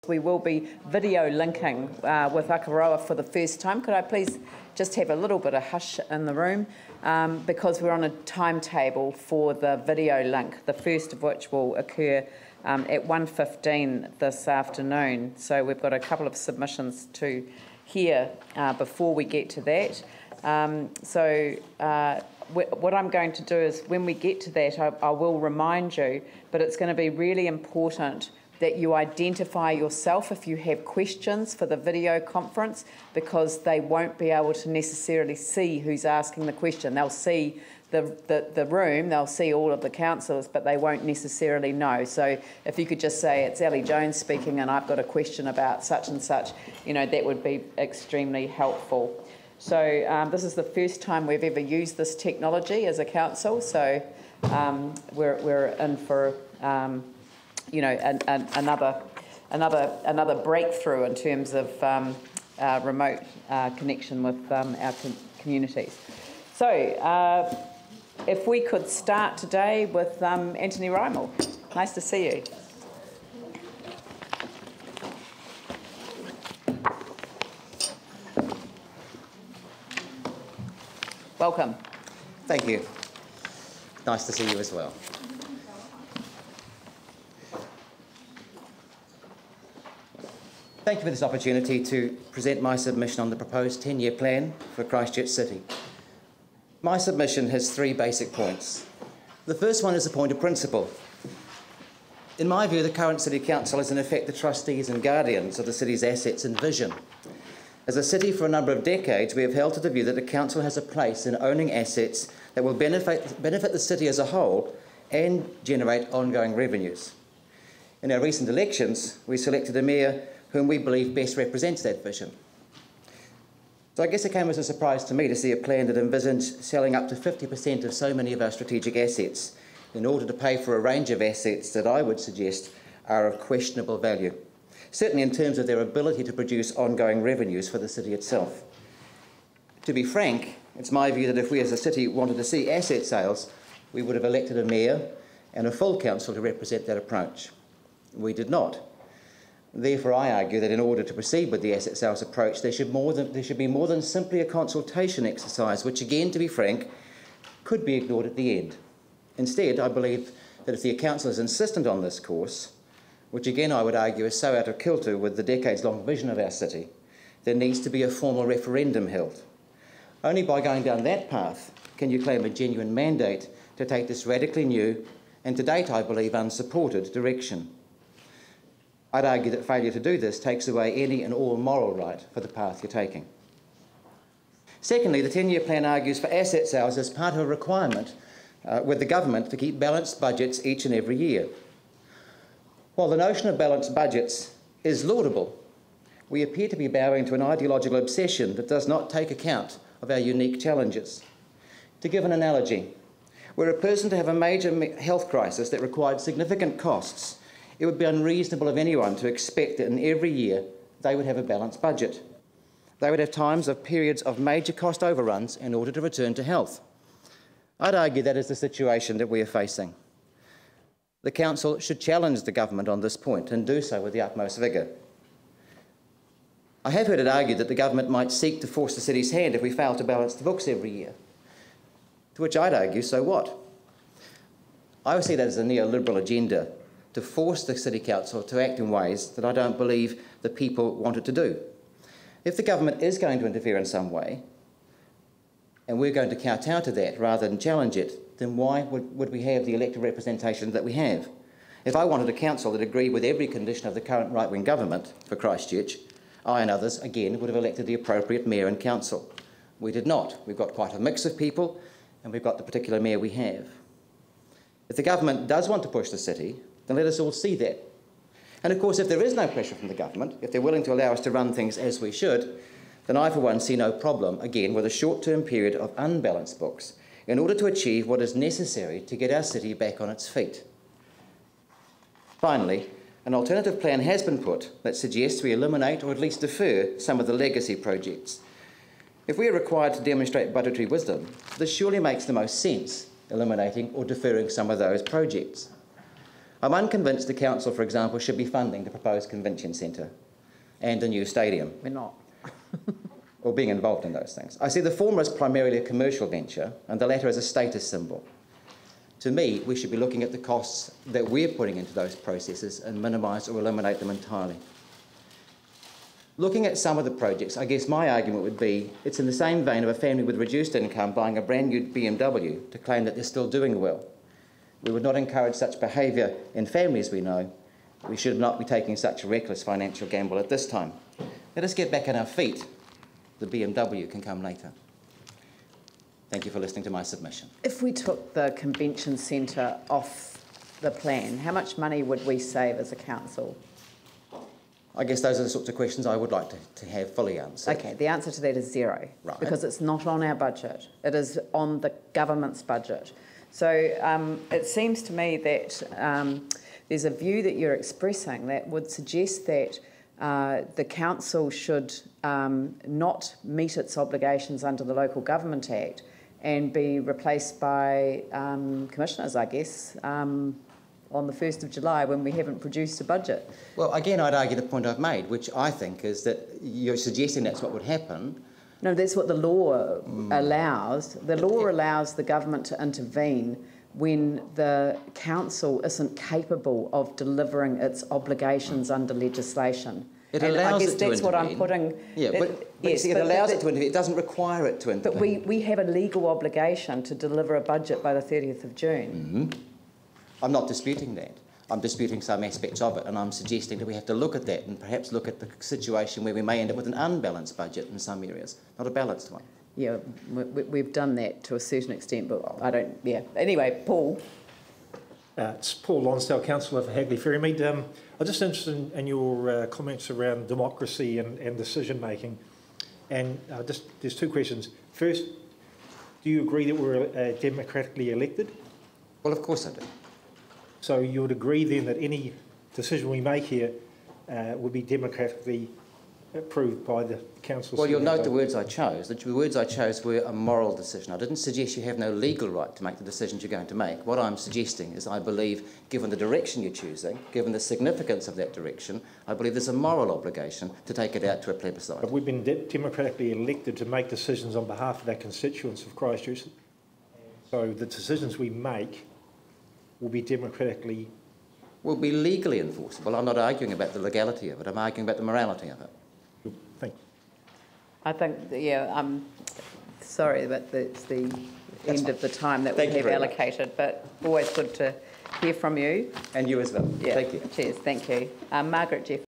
We will be video linking with Akaroa for the first time. Could I please just have a little bit of hush in the room because we're on a timetable for the video link, the first of which will occur at 1:15 this afternoon. So we've got a couple of submissions to hear before we get to that. What I'm going to do is when we get to that, I will remind you, but it's going to be really important that you identify yourself if you have questions for the video conference, because they won't be able to necessarily see who's asking the question. They'll see the room, they'll see all of the councillors, but they won't necessarily know. So if you could just say, it's Ellie Jones speaking and I've got a question about such and such, that would be extremely helpful. So this is the first time we've ever used this technology as a council, so we're in for another breakthrough in terms of remote connection with our communities. So if we could start today with Anthony Rimell. Nice to see you. Welcome. Thank you. Nice to see you as well. Thank you for this opportunity to present my submission on the proposed 10-year plan for Christchurch City. My submission has 3 basic points. The first one is a point of principle. In my view, the current City Council is in effect the trustees and guardians of the city's assets and vision. As a city for a number of decades, we have held to the view that the council has a place in owning assets that will benefit the city as a whole and generate ongoing revenues. In our recent elections, we selected a mayor whom we believe best represents that vision. So I guess it came as a surprise to me to see a plan that envisaged selling up to 50% of so many of our strategic assets in order to pay for a range of assets that I would suggest are of questionable value, certainly in terms of their ability to produce ongoing revenues for the city itself. To be frank, it's my view that if we as a city wanted to see asset sales, we would have elected a mayor and a full council to represent that approach. We did not. Therefore, I argue that in order to proceed with the asset sales approach, there should be more than simply a consultation exercise, which again, to be frank, could be ignored at the end. Instead, I believe that if the council is insistent on this course, which again I would argue is so out of kilter with the decades-long vision of our city, there needs to be a formal referendum held. Only by going down that path can you claim a genuine mandate to take this radically new and to date, I believe, unsupported direction. I'd argue that failure to do this takes away any and all moral right for the path you're taking. Secondly, the 10-year plan argues for asset sales as part of a requirement with the government to keep balanced budgets each and every year. While the notion of balanced budgets is laudable, we appear to be bowing to an ideological obsession that does not take account of our unique challenges. To give an analogy, were a person to have a major health crisis that required significant costs, it would be unreasonable of anyone to expect that in every year they would have a balanced budget. They would have times of periods of major cost overruns in order to return to health. I'd argue that is the situation that we are facing. The Council should challenge the government on this point and do so with the utmost vigour. I have heard it argued that the government might seek to force the city's hand if we fail to balance the books every year. To which I'd argue, so what? I would see that as a neoliberal agenda to force the City Council to act in ways that I don't believe the people want it to do. If the government is going to interfere in some way, and we're going to kowtow to that rather than challenge it, then why would we have the elected representation that we have? If I wanted a council that agreed with every condition of the current right-wing government for Christchurch, I and others, again, would have elected the appropriate mayor and council. We did not. We've got quite a mix of people, and we've got the particular mayor we have. If the government does want to push the city, then let us all see that. And of course, if there is no pressure from the government, if they're willing to allow us to run things as we should, then I, for one, see no problem, again, with a short-term period of unbalanced books in order to achieve what is necessary to get our city back on its feet. Finally, an alternative plan has been put that suggests we eliminate or at least defer some of the legacy projects. If we are required to demonstrate budgetary wisdom, this surely makes the most sense, eliminating or deferring some of those projects. I'm unconvinced the council, for example, should be funding the proposed convention centre and a new stadium. We're not. Or being involved in those things. I see the former as primarily a commercial venture and the latter as a status symbol. To me, we should be looking at the costs that we're putting into those processes and minimise or eliminate them entirely. Looking at some of the projects, I guess my argument would be it's in the same vein of a family with reduced income buying a brand new BMW to claim that they're still doing well. We would not encourage such behaviour in families we know. We should not be taking such a reckless financial gamble at this time. Let us get back on our feet. The BMW can come later. Thank you for listening to my submission. If we took the convention centre off the plan, how much money would we save as a council? I guess those are the sorts of questions I would like to have fully answered. Okay, the answer to that is zero. Right. Because it's not on our budget. It is on the government's budget. So it seems to me that there's a view that you're expressing that would suggest that the council should not meet its obligations under the Local Government Act and be replaced by commissioners, I guess, on the 1st of July when we haven't produced a budget. Well, again, I'd argue the point I've made, which I think is that you're suggesting that's what would happen. No, that's what the law allows. The law allows the government to intervene when the council isn't capable of delivering its obligations under legislation. It allows I guess it to that's what I'm intervene. putting. Yeah, it allows it to intervene. It doesn't require it to intervene. But we have a legal obligation to deliver a budget by the 30th of June. Mm-hmm. I'm not disputing that. I'm disputing some aspects of it, and I'm suggesting that we have to look at that and perhaps look at the situation where we may end up with an unbalanced budget in some areas, not a balanced one. Yeah, we've done that to a certain extent, but I don't, yeah. Anyway, Paul. It's Paul Lonsdale, councillor for Hagley Ferrymead. I'm just interested in your comments around democracy and decision making. And there's two questions. First, do you agree that we're democratically elected? Well, of course I do. So you would agree then that any decision we make here would be democratically approved by the council? Well, you'll note the words I chose. The words I chose were a moral decision. I didn't suggest you have no legal right to make the decisions you're going to make. What I'm suggesting is I believe, given the direction you're choosing, given the significance of that direction, I believe there's a moral obligation to take it out to a plebiscite. But we've been democratically elected to make decisions on behalf of our constituents of Christchurch. So the decisions we make will be democratically... will be legally enforceable. I'm not arguing about the legality of it. I'm arguing about the morality of it. Thank you. I think, yeah, I'm sorry, but it's the end of the time that we have allocated, but always good to hear from you. And you as well. Yeah. Thank you. Cheers, thank you. Margaret Jeff.